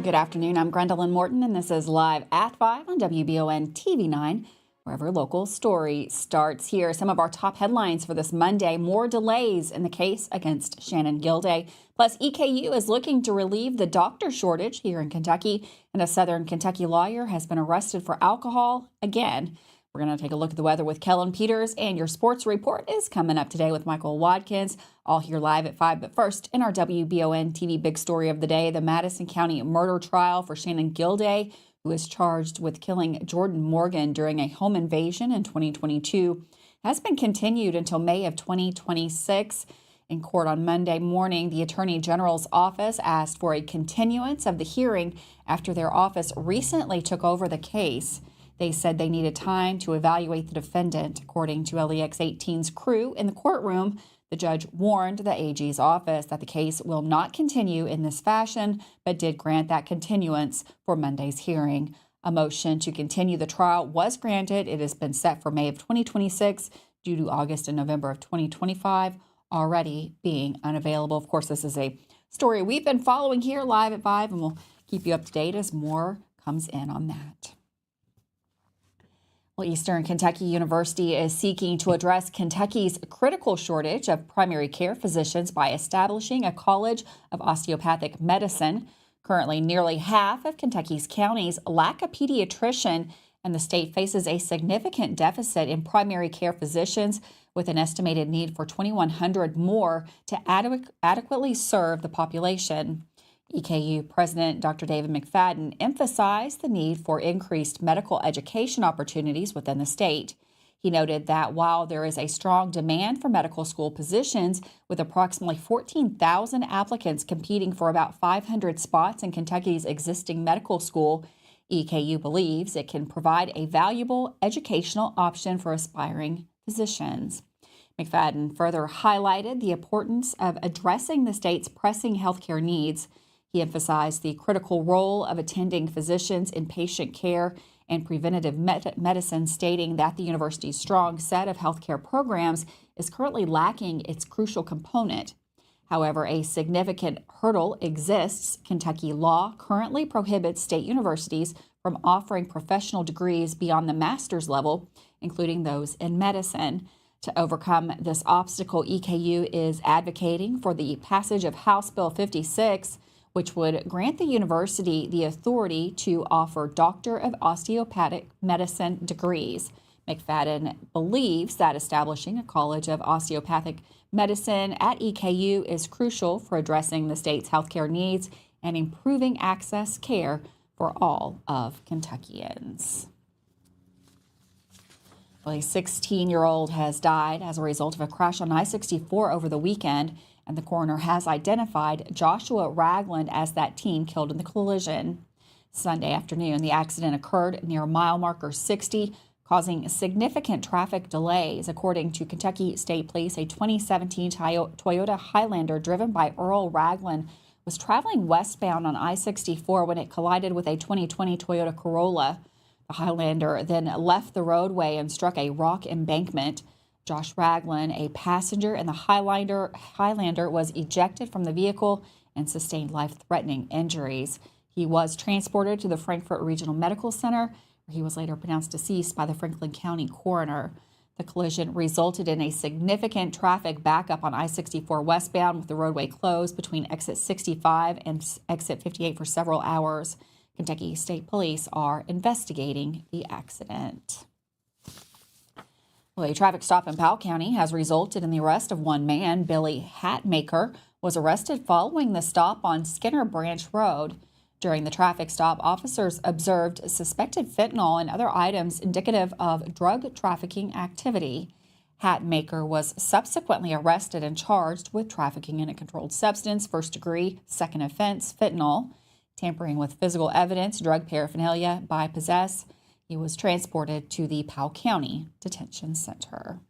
Good afternoon. I'm Gwendolyn Morton, and this is Live at 5 on WBON TV 9, wherever local story starts here. Some of our top headlines for this Monday: more delays in the case against Shannon Gilday. Plus, EKU is looking to relieve the doctor shortage here in Kentucky, and a Southern Kentucky lawyer has been arrested for alcohol again. We're going to take a look at the weather with Kellen Peters, and your sports report is coming up today with Michael Watkins, all here live at 5. But first, in our WBON TV big story of the day, the Madison County murder trial for Shannon Gilday, who is charged with killing Jordan Morgan during a home invasion in 2022, has been continued until May of 2026. In court on Monday morning, the Attorney General's office asked for a continuance of the hearing after their office recently took over the case. They said they needed time to evaluate the defendant. According to LEX 18's crew in the courtroom, the judge warned the AG's office that the case will not continue in this fashion, but did grant that continuance for Monday's hearing. A motion to continue the trial was granted. It has been set for May of 2026 due to August and November of 2025 already being unavailable. Of course, this is a story we've been following here live at 5, and we'll keep you up to date as more comes in on that. Well, Eastern Kentucky University is seeking to address Kentucky's critical shortage of primary care physicians by establishing a College of Osteopathic Medicine. Currently, nearly half of Kentucky's counties lack a pediatrician, and the state faces a significant deficit in primary care physicians, with an estimated need for 2,100 more to adequately serve the population. EKU President Dr. David McFadden emphasized the need for increased medical education opportunities within the state. He noted that while there is a strong demand for medical school positions, with approximately 14,000 applicants competing for about 500 spots in Kentucky's existing medical school, EKU believes it can provide a valuable educational option for aspiring physicians. McFadden further highlighted the importance of addressing the state's pressing healthcare needs. He emphasized the critical role of attending physicians in patient care and preventative medicine, stating that the university's strong set of healthcare programs is currently lacking its crucial component. However, a significant hurdle exists. Kentucky law currently prohibits state universities from offering professional degrees beyond the master's level, including those in medicine. To overcome this obstacle, EKU is advocating for the passage of House Bill 56, which would grant the university the authority to offer Doctor of Osteopathic Medicine degrees. McFadden believes that establishing a College of Osteopathic Medicine at EKU is crucial for addressing the state's healthcare needs and improving access care for all of Kentuckians. Well, a 16-year-old has died as a result of a crash on I-64 over the weekend, and the coroner has identified Joshua Ragland as that teen killed in the collision. Sunday afternoon, the accident occurred near mile marker 60, causing significant traffic delays. According to Kentucky State Police, a 2017 Toyota Highlander driven by Earl Ragland was traveling westbound on I-64 when it collided with a 2020 Toyota Corolla. The Highlander then left the roadway and struck a rock embankment. Josh Ragland, a passenger in the Highlander, was ejected from the vehicle and sustained life-threatening injuries. He was transported to the Frankfort Regional Medical Center, where he was later pronounced deceased by the Franklin County coroner. The collision resulted in a significant traffic backup on I-64 westbound, with the roadway closed between exit 65 and exit 58 for several hours. Kentucky State Police are investigating the accident. Well, a traffic stop in Powell County has resulted in the arrest of one man. Billy Hatmaker was arrested following the stop on Skinner Branch Road. During the traffic stop, officers observed suspected fentanyl and other items indicative of drug trafficking activity. Hatmaker was subsequently arrested and charged with trafficking in a controlled substance, first degree, second offense, fentanyl, tampering with physical evidence, drug paraphernalia by possess. He was transported to the Powell County Detention Center.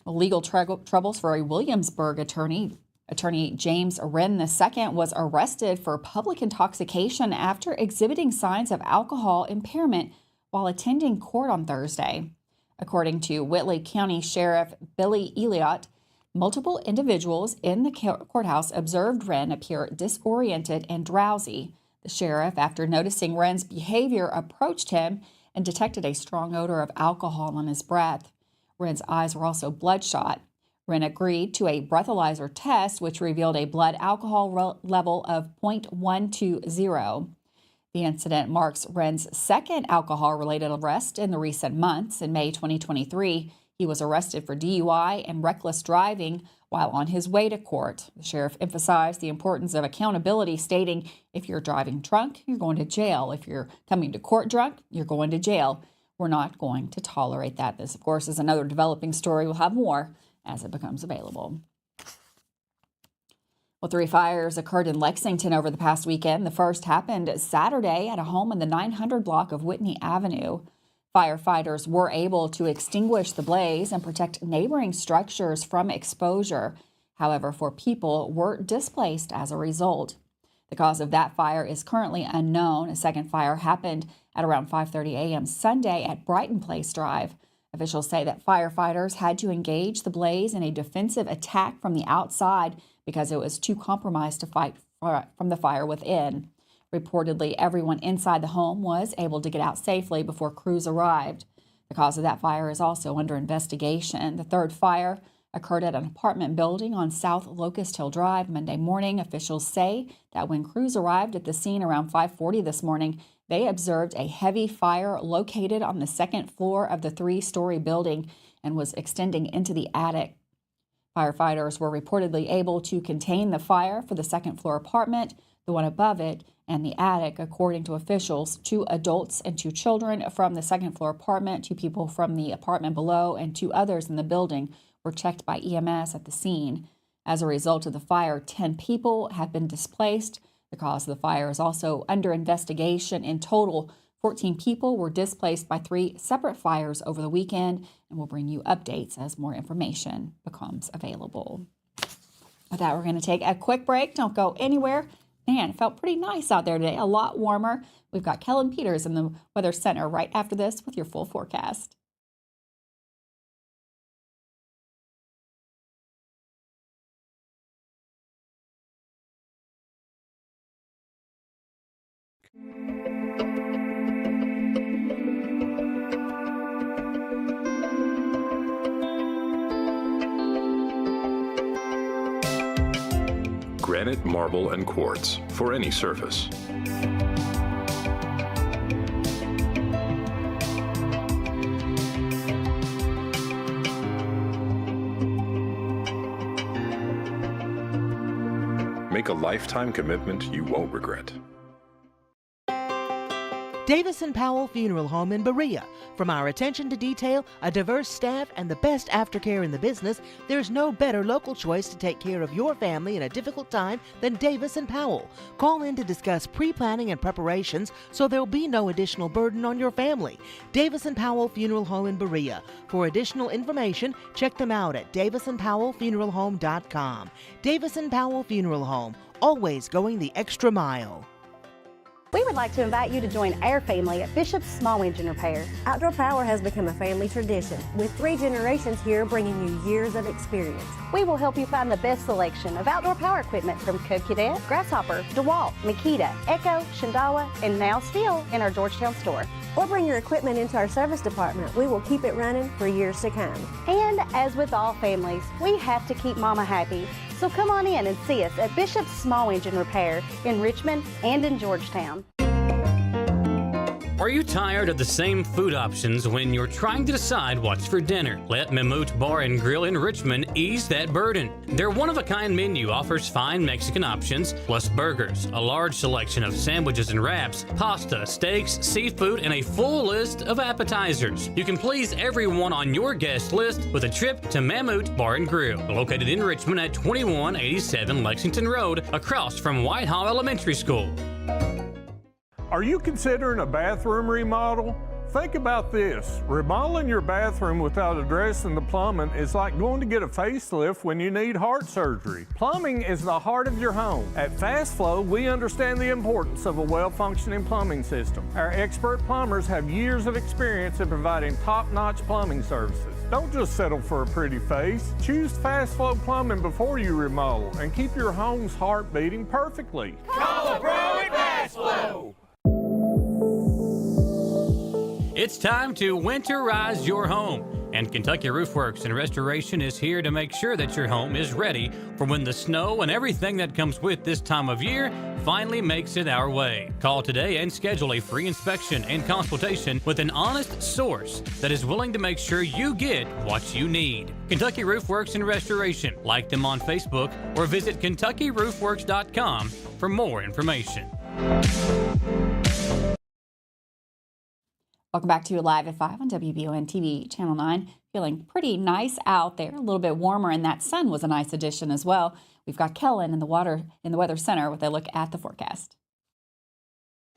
Legal troubles for a Williamsburg attorney. Attorney James Wren II was arrested for public intoxication after exhibiting signs of alcohol impairment while attending court on Thursday. According to Whitley County Sheriff Billy Elliott, Multiple individuals in the courthouse observed Wren appear disoriented and drowsy. The sheriff, after noticing Wren's behavior, approached him and detected a strong odor of alcohol on his breath. Wren's eyes were also bloodshot. Wren agreed to a breathalyzer test, which revealed a blood alcohol level of 0.120. The incident marks Wren's second alcohol-related arrest in the recent months. In May 2023, he was arrested for DUI and reckless driving while on his way to court. The sheriff emphasized the importance of accountability, stating, if you're driving drunk, you're going to jail. If you're coming to court drunk, you're going to jail. We're not going to tolerate that. This, of course, is another developing story. We'll have more as it becomes available. Well, 3 fires occurred in Lexington over the past weekend. The first happened Saturday at a home in the 900 block of Whitney Avenue. Firefighters were able to extinguish the blaze and protect neighboring structures from exposure. However, 4 people were displaced as a result. The cause of that fire is currently unknown. A second fire happened at around 5:30 a.m. Sunday at Brighton Place Drive. Officials say that firefighters had to engage the blaze in a defensive attack from the outside because it was too compromised to fight from the fire within. Reportedly, everyone inside the home was able to get out safely before crews arrived. The cause of that fire is also under investigation. The third fire occurred at an apartment building on South Locust Hill Drive Monday morning. Officials say that when crews arrived at the scene around 5:40 this morning, they observed a heavy fire located on the second floor of the 3-story building and was extending into the attic. Firefighters were reportedly able to contain the fire for the second-floor apartment, the one above it, and the attic. According to officials, 2 adults and 2 children from the second-floor apartment, 2 people from the apartment below, and 2 others in the building were checked by EMS at the scene. As a result of the fire, 10 people have been displaced. The cause of the fire is also under investigation. In total, 14 people were displaced by 3 separate fires over the weekend, and we'll bring you updates as more information becomes available. With that, we're going to take a quick break. Don't go anywhere. Man, it felt pretty nice out there today, a lot warmer. We've got Kellen Peters in the Weather Center right after this with your full forecast. Granite, marble, and quartz for any surface. Make a lifetime commitment you won't regret. Davis & Powell Funeral Home in Berea. From our attention to detail, a diverse staff, and the best aftercare in the business, there's no better local choice to take care of your family in a difficult time than Davis & Powell. Call in to discuss pre-planning and preparations so there'll be no additional burden on your family. Davis & Powell Funeral Home in Berea. For additional information, check them out at davisandpowellfuneralhome.com. Davis & Powell Funeral Home, always going the extra mile. We would like to invite you to join our family at Bishop's Small Engine Repair. Outdoor Power has become a family tradition, with 3 generations here bringing you years of experience. We will help you find the best selection of outdoor power equipment from Cub Cadet, Grasshopper, DeWalt, Makita, Echo, Shindawa, and now Steel in our Georgetown store. Or bring your equipment into our service department. We will keep it running for years to come. And as with all families, we have to keep Mama happy. So come on in and see us at Bishop's Small Engine Repair in Richmond and in Georgetown. Are you tired of the same food options when you're trying to decide what's for dinner? Let Mammut Bar and Grill in Richmond ease that burden. Their one-of-a-kind menu offers fine Mexican options, plus burgers, a large selection of sandwiches and wraps, pasta, steaks, seafood, and a full list of appetizers. You can please everyone on your guest list with a trip to Mammut Bar and Grill, located in Richmond at 2187 Lexington Road, across from Whitehall Elementary School. Are you considering a bathroom remodel? Think about this. Remodeling your bathroom without addressing the plumbing is like going to get a facelift when you need heart surgery. Plumbing is the heart of your home. At Fast Flow, we understand the importance of a well-functioning plumbing system. Our expert plumbers have years of experience in providing top-notch plumbing services. Don't just settle for a pretty face. Choose Fast Flow Plumbing before you remodel and keep your home's heart beating perfectly. Call a pro at Fast Flow. It's time to winterize your home. And Kentucky Roof Works and Restoration is here to make sure that your home is ready for when the snow and everything that comes with this time of year finally makes it our way. Call today and schedule a free inspection and consultation with an honest source that is willing to make sure you get what you need. Kentucky Roof Works and Restoration. Like them on Facebook or visit KentuckyRoofWorks.com for more information. Welcome back to Live at 5 on WBON TV Channel 9. Feeling pretty nice out there, a little bit warmer, and that sun was a nice addition as well. We've got Kellen in the Weather Center with a look at the forecast.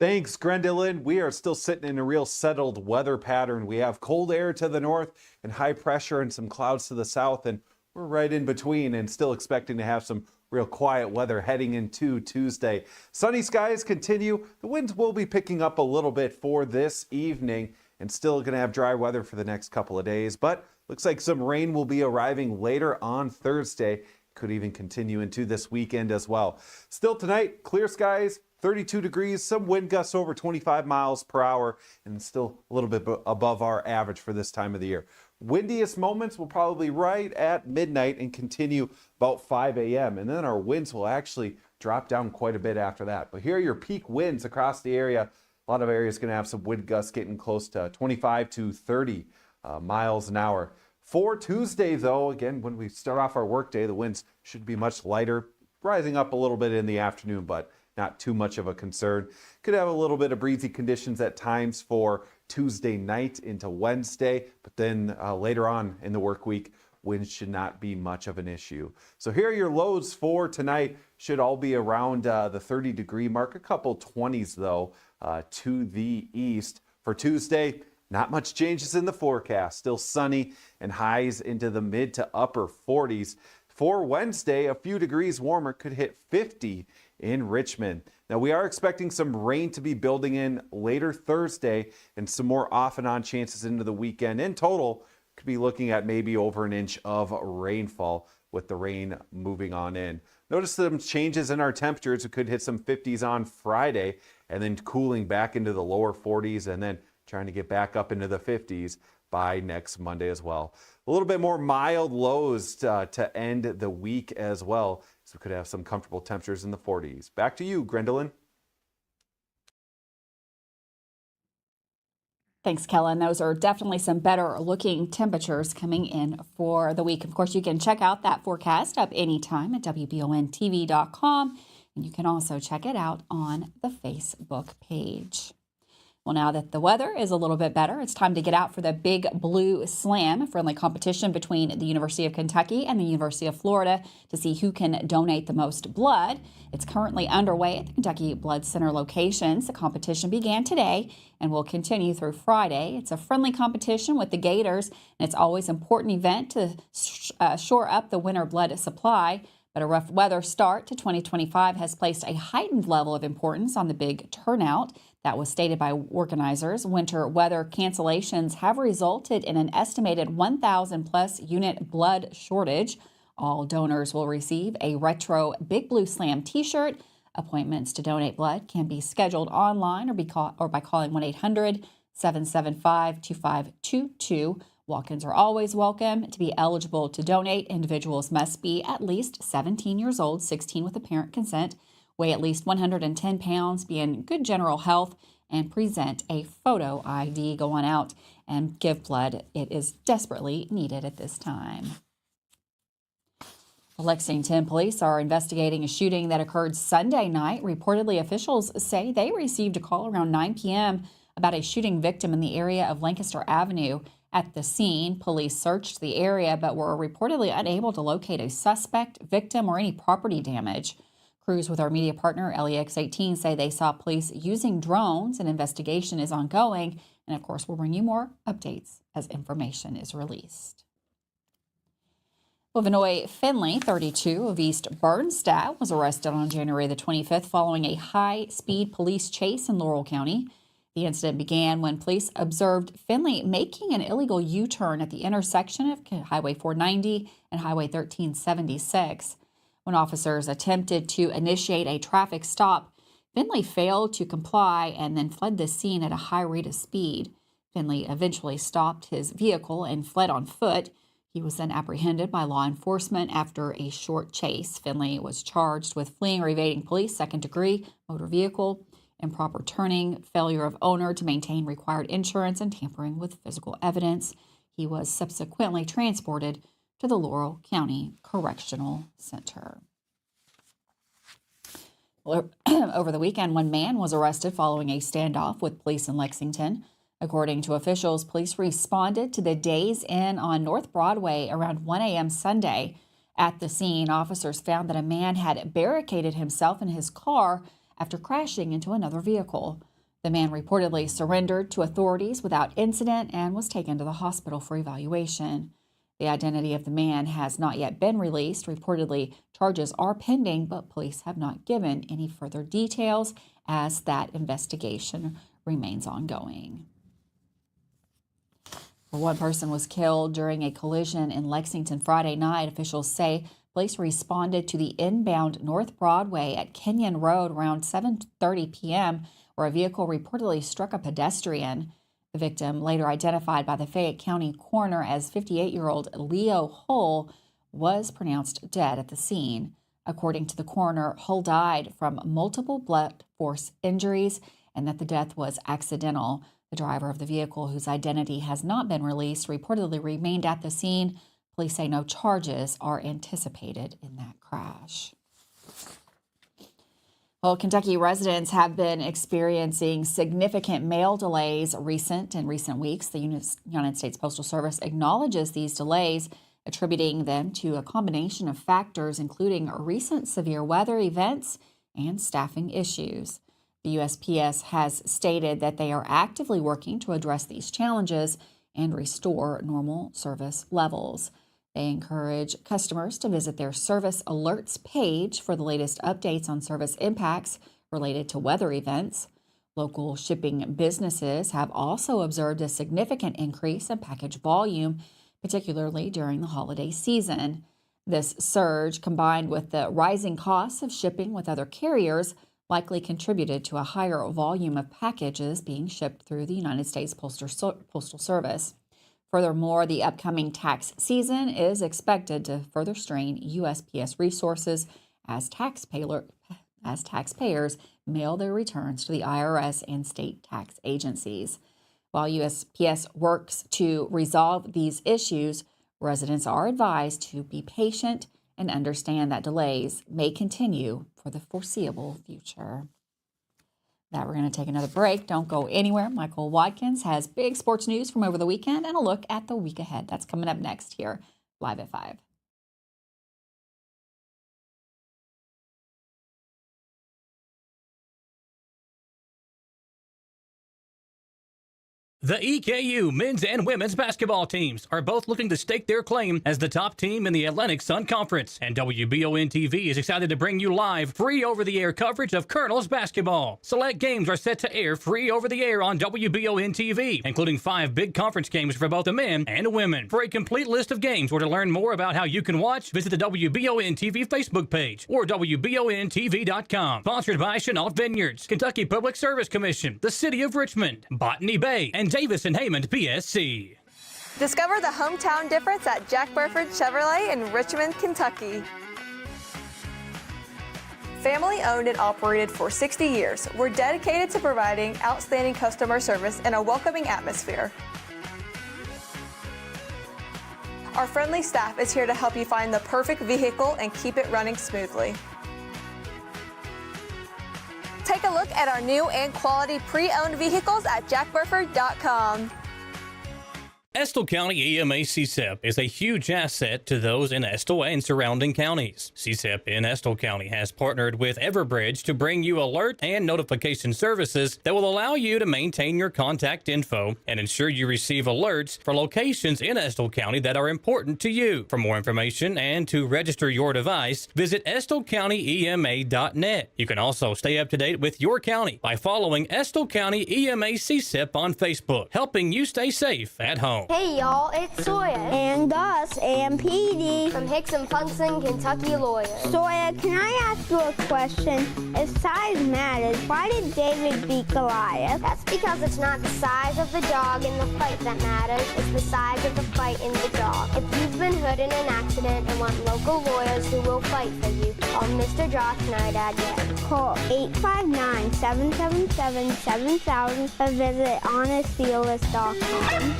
Thanks, Gwendolyn. We are still sitting in a real settled weather pattern. We have cold air to the north and high pressure and some clouds to the south, and we're right in between and still expecting to have some real quiet weather heading into Tuesday. Sunny skies continue. The winds will be picking up a little bit for this evening and still going to have dry weather for the next couple of days, but looks like some rain will be arriving later on Thursday. Could even continue into this weekend as well. Still tonight, clear skies, 32 degrees, some wind gusts over 25 miles per hour, and still a little bit above our average for this time of the year. Windiest moments will probably right at midnight and continue about 5 a.m. And then our winds will actually drop down quite a bit after that. But here are your peak winds across the area. A lot of areas going to have some wind gusts getting close to 25 to 30 miles an hour. For Tuesday, though, again, when we start off our workday, the winds should be much lighter, rising up a little bit in the afternoon, but not too much of a concern. Could have a little bit of breezy conditions at times for Tuesday night into Wednesday, but then later on in the work week, winds should not be much of an issue. So here are your lows for tonight. Should all be around the 30-degree mark. A couple 20s, though, to the east. For Tuesday, not much changes in the forecast. Still sunny and highs into the mid to upper 40s. For Wednesday, a few degrees warmer, could hit 50 in Richmond. Now, we are expecting some rain to be building in later Thursday and some more off and on chances into the weekend. In total, could be looking at maybe over an inch of rainfall with the rain moving on in. Notice some changes in our temperatures. We could hit some 50s on Friday and then cooling back into the lower 40s and then trying to get back up into the 50s by next Monday as well. A little bit more mild lows to end the week as well. So we could have some comfortable temperatures in the 40s. Back to you, Gwendolyn. Thanks, Kellen. Those are definitely some better looking temperatures coming in for the week. Of course, you can check out that forecast up anytime at WBONTV.com. And you can also check it out on the Facebook page. Well, now that the weather is a little bit better, it's time to get out for the Big Blue Slam, a friendly competition between the University of Kentucky and the University of Florida to see who can donate the most blood. It's currently underway at the Kentucky Blood Center locations. The competition began today and will continue through Friday. It's a friendly competition with the Gators, and it's always an important event to shore up the winter blood supply. But a rough weather start to 2025 has placed a heightened level of importance on the big turnout. That was stated by organizers. Winter weather cancellations have resulted in an estimated 1,000 plus unit blood shortage. All donors will receive a retro Big Blue Slam t-shirt. Appointments to donate blood can be scheduled online or by calling 1-800-775-2522. Walk-ins are always welcome. To be eligible to donate, individuals must be at least 17 years old, 16 with apparent consent, weigh at least 110 pounds, be in good general health, and present a photo ID. Go on out and give blood. It is desperately needed at this time. The Lexington police are investigating a shooting that occurred Sunday night. Reportedly, officials say they received a call around 9 p.m. about a shooting victim in the area of Lancaster Avenue. At the scene, police searched the area but were reportedly unable to locate a suspect, victim, or any property damage. Crews with our media partner, LEX18, say they saw police using drones. An investigation is ongoing. And of course, we'll bring you more updates as information is released. Illinois Finley, 32, of East Bernstadt, was arrested on January the 25th following a high-speed police chase in Laurel County. The incident began when police observed Finley making an illegal U-turn at the intersection of Highway 490 and Highway 1376. When officers attempted to initiate a traffic stop, Finley failed to comply and then fled the scene at a high rate of speed. Finley eventually stopped his vehicle and fled on foot. He was then apprehended by law enforcement after a short chase. Finley was charged with fleeing or evading police, second-degree motor vehicle, improper turning, failure of owner to maintain required insurance, and tampering with physical evidence. He was subsequently transported to the Laurel County Correctional Center. Over the weekend, one man was arrested following a standoff with police in Lexington. According to officials, police responded to the Days Inn on North Broadway around 1 a.m. Sunday. At the scene, officers found that a man had barricaded himself in his car after crashing into another vehicle. The man reportedly surrendered to authorities without incident and was taken to the hospital for evaluation. The identity of the man has not yet been released. Reportedly, charges are pending, but police have not given any further details as that investigation remains ongoing. One person was killed during a collision in Lexington Friday night. Officials say police responded to the inbound North Broadway at Kenyon Road around 7:30 p.m., where a vehicle reportedly struck a pedestrian. The victim, later identified by the Fayette County coroner as 58-year-old Leo Hull, was pronounced dead at the scene. According to the coroner, Hull died from multiple blunt force injuries and that the death was accidental. The driver of the vehicle, whose identity has not been released, reportedly remained at the scene. Police say no charges are anticipated in that crash. Well, Kentucky residents have been experiencing significant mail delays in recent weeks. The United States Postal Service acknowledges these delays, attributing them to a combination of factors, including recent severe weather events and staffing issues. The USPS has stated that they are actively working to address these challenges and restore normal service levels. They encourage customers to visit their service alerts page for the latest updates on service impacts related to weather events. Local shipping businesses have also observed a significant increase in package volume, particularly during the holiday season. This surge, combined with the rising costs of shipping with other carriers, likely contributed to a higher volume of packages being shipped through the United States Postal Service. Furthermore, the upcoming tax season is expected to further strain USPS resources as taxpayers mail their returns to the IRS and state tax agencies. While USPS works to resolve these issues, residents are advised to be patient and understand that delays may continue for the foreseeable future. That we're going to take another break. Don't go anywhere. Michael Watkins has big sports news from over the weekend and a look at the week ahead. That's coming up next here, live at 5. The EKU men's and women's basketball teams are both looking to stake their claim as the top team in the Atlantic Sun Conference, and WBON-TV is excited to bring you live, free over-the-air coverage of Colonels basketball. Select games are set to air free over-the-air on WBON-TV, including 5 big conference games for both the men and women. For a complete list of games or to learn more about how you can watch, visit the WBON-TV Facebook page or WBONTV.com. Sponsored by Chenault Vineyards, Kentucky Public Service Commission, the City of Richmond, Botany Bay, and Davis and Haymond PSC. Discover the hometown difference at Jack Burford Chevrolet in Richmond, Kentucky. Family owned and operated for 60 years, we're dedicated to providing outstanding customer service in a welcoming atmosphere. Our friendly staff is here to help you find the perfect vehicle and keep it running smoothly. Take a look at our new and quality pre-owned vehicles at jackburford.com. Estill County EMA CSEP is a huge asset to those in Estill and surrounding counties. CSEP in Estill County has partnered with Everbridge to bring you alert and notification services that will allow you to maintain your contact info and ensure you receive alerts for locations in Estill County that are important to you. For more information and to register your device, visit EstillCountyEMA.net. You can also stay up to date with your county by following Estill County EMA CSEP on Facebook, helping you stay safe at home. Hey y'all, it's Sawyer. And Gus and Petey. From Hicks and Punson, Kentucky lawyers. Sawyer, can I ask you a question? If size matters, why did David beat Goliath? That's because it's not the size of the dog in the fight that matters, it's the size of the fight in the dog. If you've been hurt in an accident and want local lawyers who will fight for you, call Mr. Josh Knight again. Call 859-777-7000 or visit honestdealers.com.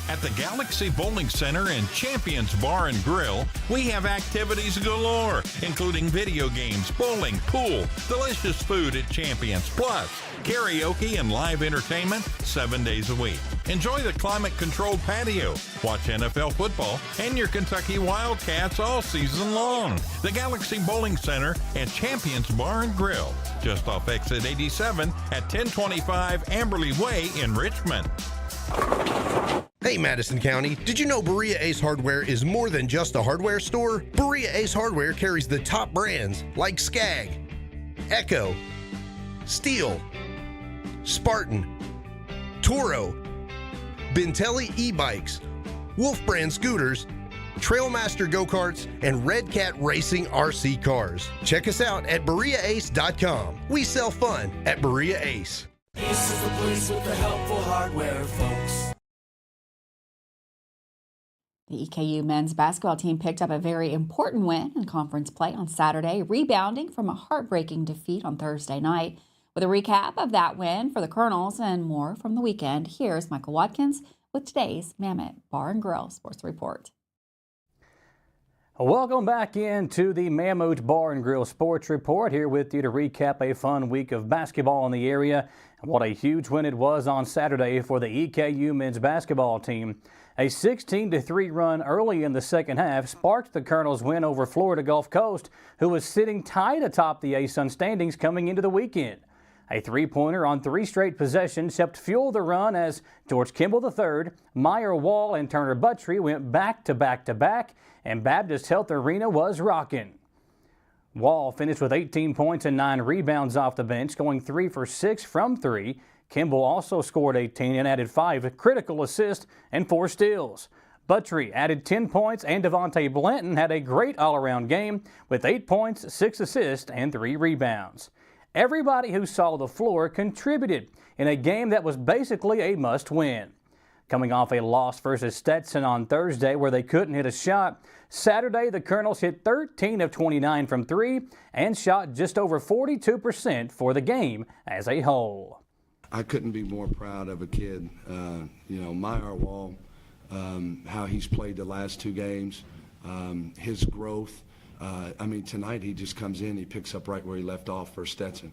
At the Galaxy Bowling Center and Champions Bar and Grill, we have activities galore, including video games, bowling, pool, delicious food at Champions, plus karaoke and live entertainment 7 days a week. Enjoy the climate-controlled patio, watch NFL football, and your Kentucky Wildcats all season long. The Galaxy Bowling Center and Champions Bar and Grill, just off exit 87 at 1025 Amberley Way in Richmond. Hey Madison County, did you know Berea Ace Hardware is more than just a hardware store? Berea Ace Hardware carries the top brands like Skag, Echo, Steel, Spartan, Toro, Bentelli e-bikes, Wolf brand scooters, Trailmaster go-karts, and Red Cat Racing RC cars. Check us out at BereaAce.com. We sell fun at Berea Ace. Ace is the place with the helpful hardware, folks. The EKU men's basketball team picked up a very important win in conference play on Saturday, rebounding from a heartbreaking defeat on Thursday night. With a recap of that win for the Colonels and more from the weekend, here's Michael Watkins with today's Mammoth Bar and Grill Sports Report. Welcome back into the Mammoth Bar and Grill Sports Report, here with you to recap a fun week of basketball in the area. And what a huge win it was on Saturday for the EKU men's basketball team. A 16-3 run early in the second half sparked the Colonels' win over Florida Gulf Coast, who was sitting tied atop the ASUN standings coming into the weekend. A three-pointer on 3 straight possessions helped fuel the run as George Kimball III, Meyer Wall, and Turner Buttry went back-to-back-to-back, and Baptist Health Arena was rocking. Wall finished with 18 points and 9 rebounds off the bench, going 3 for 6 from 3. Kimball also scored 18 and added 5 critical assists and 4 steals. Buttry added 10 points, and Devontae Blanton had a great all-around game with 8 points, 6 assists, and 3 rebounds. Everybody who saw the floor contributed in a game that was basically a must-win. Coming off a loss versus Stetson on Thursday where they couldn't hit a shot, Saturday the Colonels hit 13 of 29 from 3 and shot just over 42% for the game as a whole. I couldn't be more proud of a kid. Meyer Wall, how he's played the last 2 games, his growth. Tonight he just comes in, he picks up right where he left off for Stetson.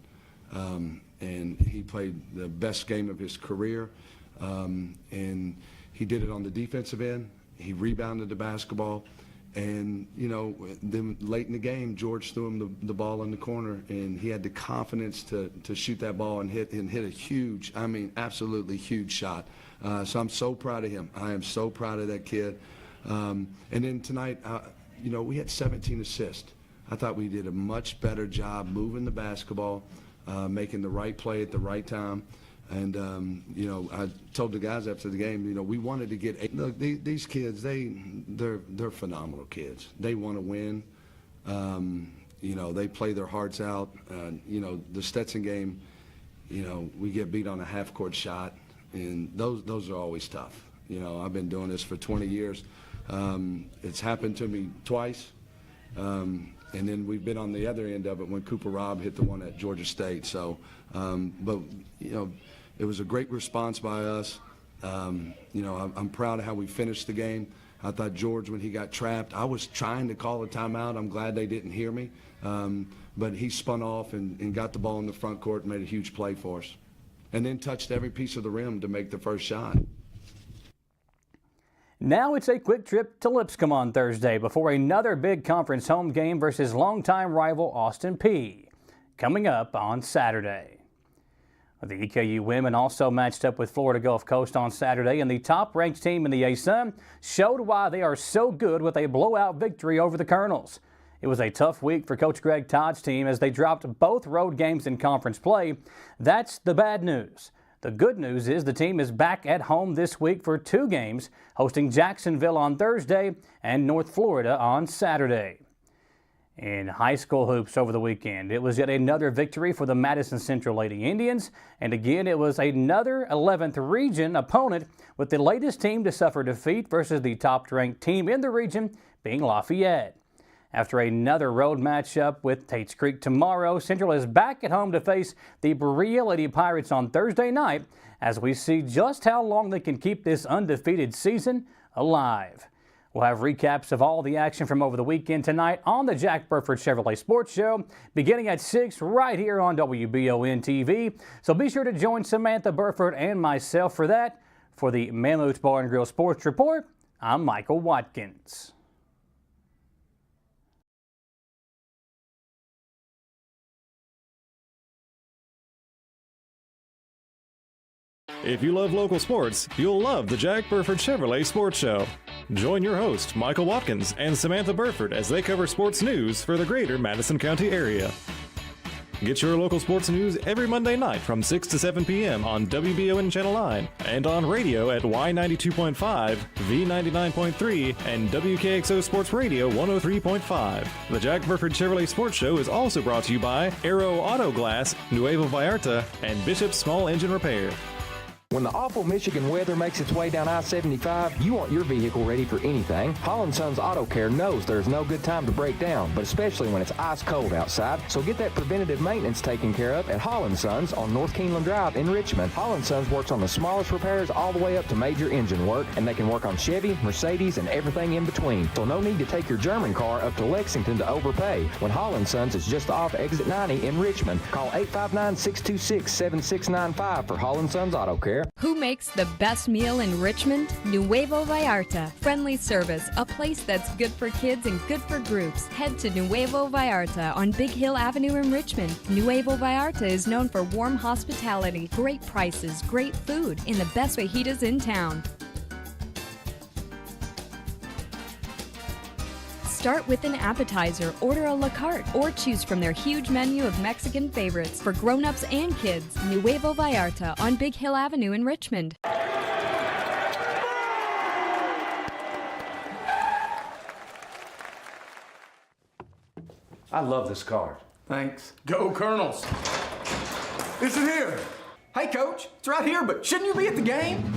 And he played the best game of his career. And he did it on the defensive end. He rebounded the basketball. And, then late in the game, George threw him the ball in the corner, and he had the confidence to shoot that ball and hit a huge, absolutely huge shot. So I'm so proud of him. I am so proud of that kid. And then tonight, we had 17 assists. I thought we did a much better job moving the basketball, making the right play at the right time. And, I told the guys after the game, we wanted to get, look, these kids, they're phenomenal kids. They want to win. They play their hearts out. The Stetson game, we get beat on a half-court shot, and those are always tough. I've been doing this for 20 years. It's happened to me twice. And then we've been on the other end of it when Cooper Robb hit the one at Georgia State. So, it was a great response by us. I'm proud of how we finished the game. I thought George, when he got trapped, I was trying to call a timeout. I'm glad they didn't hear me. But he spun off and got the ball in the front court and made a huge play for us. And then touched every piece of the rim to make the first shot. Now it's a quick trip to Lipscomb on Thursday before another big conference home game versus longtime rival Austin Peay. Coming up on Saturday. The EKU women also matched up with Florida Gulf Coast on Saturday, and the top-ranked team in the ASUN showed why they are so good with a blowout victory over the Colonels. It was a tough week for Coach Greg Todd's team as they dropped both road games in conference play. That's the bad news. The good news is the team is back at home this week for 2 games, hosting Jacksonville on Thursday and North Florida on Saturday. In high school hoops over the weekend, it was yet another victory for the Madison Central Lady Indians, and again it was another 11th region opponent, with the latest team to suffer defeat versus the top-ranked team in the region being Lafayette. After another road matchup with Tates Creek tomorrow, Central is back at home to face the Berea Lady Pirates on Thursday night as we see just how long they can keep this undefeated season alive. We'll have recaps of all the action from over the weekend tonight on the Jack Burford Chevrolet Sports Show, beginning at 6 right here on WBON TV. So be sure to join Samantha Burford and myself for that. For the Mammoth Bar and Grill Sports Report, I'm Michael Watkins. If you love local sports, you'll love the Jack Burford Chevrolet Sports Show. Join your host, Michael Watkins, and Samantha Burford as they cover sports news for the greater Madison County area. Get your local sports news every Monday night from 6 to 7 p.m. on WBON Channel 9 and on radio at Y92.5, V99.3, and WKXO Sports Radio 103.5. The Jack Burford Chevrolet Sports Show is also brought to you by Aero Auto Glass, Nuevo Vallarta, and Bishop's Small Engine Repair. When the awful Michigan weather makes its way down I-75, you want your vehicle ready for anything. Holland Sons Auto Care knows there's no good time to break down, but especially when it's ice cold outside. So get that preventative maintenance taken care of at Holland Sons on North Keeneland Drive in Richmond. Holland Sons works on the smallest repairs all the way up to major engine work, and they can work on Chevy, Mercedes, and everything in between. So no need to take your German car up to Lexington to overpay when Holland Sons is just off exit 90 in Richmond. Call 859-626-7695 for Holland Sons Auto Care. Who makes the best meal in Richmond? Nuevo Vallarta. Friendly service, a place that's good for kids and good for groups. Head to Nuevo Vallarta on Big Hill Avenue in Richmond. Nuevo Vallarta is known for warm hospitality, great prices, great food, and the best fajitas in town. Start with an appetizer, order a la carte, or choose from their huge menu of Mexican favorites for grown-ups and kids. Nuevo Vallarta on Big Hill Avenue in Richmond. I love this card. Thanks. Go Colonels! It's in here! Hey Coach, it's right here, but shouldn't you be at the game?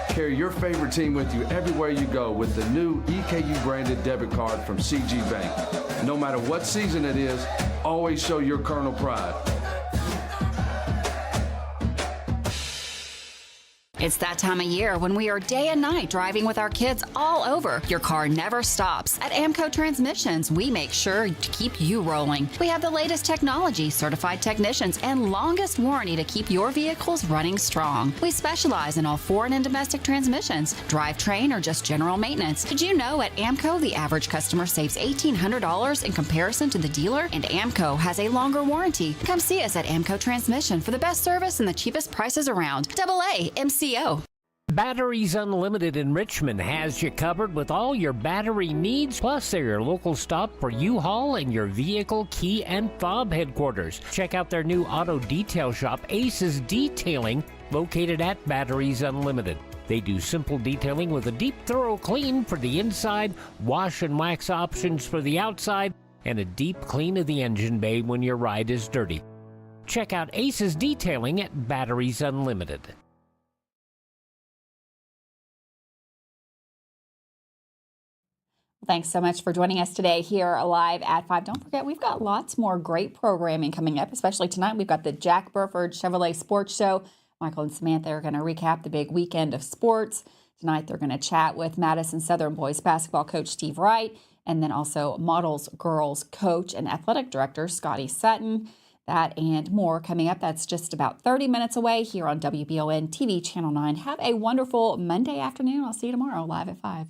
Carry your favorite team with you everywhere you go with the new EKU branded debit card from CG Bank. No matter what season it is, always show your Colonel pride. It's that time of year when we are day and night driving with our kids all over. Your car never stops. At AMCO Transmissions, we make sure to keep you rolling. We have the latest technology, certified technicians, and longest warranty to keep your vehicles running strong. We specialize in all foreign and domestic transmissions, drivetrain, or just general maintenance. Did you know at AMCO the average customer saves $1,800 in comparison to the dealer? And AMCO has a longer warranty. Come see us at AMCO Transmission for the best service and the cheapest prices around. AA MCO. Batteries Unlimited in Richmond has you covered with all your battery needs, plus they're your local stop for U-Haul and your vehicle key and fob headquarters. Check out their new auto detail shop, Aces Detailing, located at Batteries Unlimited. They do simple detailing with a deep, thorough clean for the inside, wash and wax options for the outside, and a deep clean of the engine bay when your ride is dirty. Check out Aces Detailing at Batteries Unlimited. Thanks so much for joining us today here live at 5. Don't forget, we've got lots more great programming coming up, especially tonight. We've got the Jack Burford Chevrolet Sports Show. Michael and Samantha are going to recap the big weekend of sports. Tonight, they're going to chat with Madison Southern boys basketball coach Steve Wright, and then also Models Girls coach and athletic director Scotty Sutton. That and more coming up. That's just about 30 minutes away here on WBON TV Channel 9. Have a wonderful Monday afternoon. I'll see you tomorrow live at 5.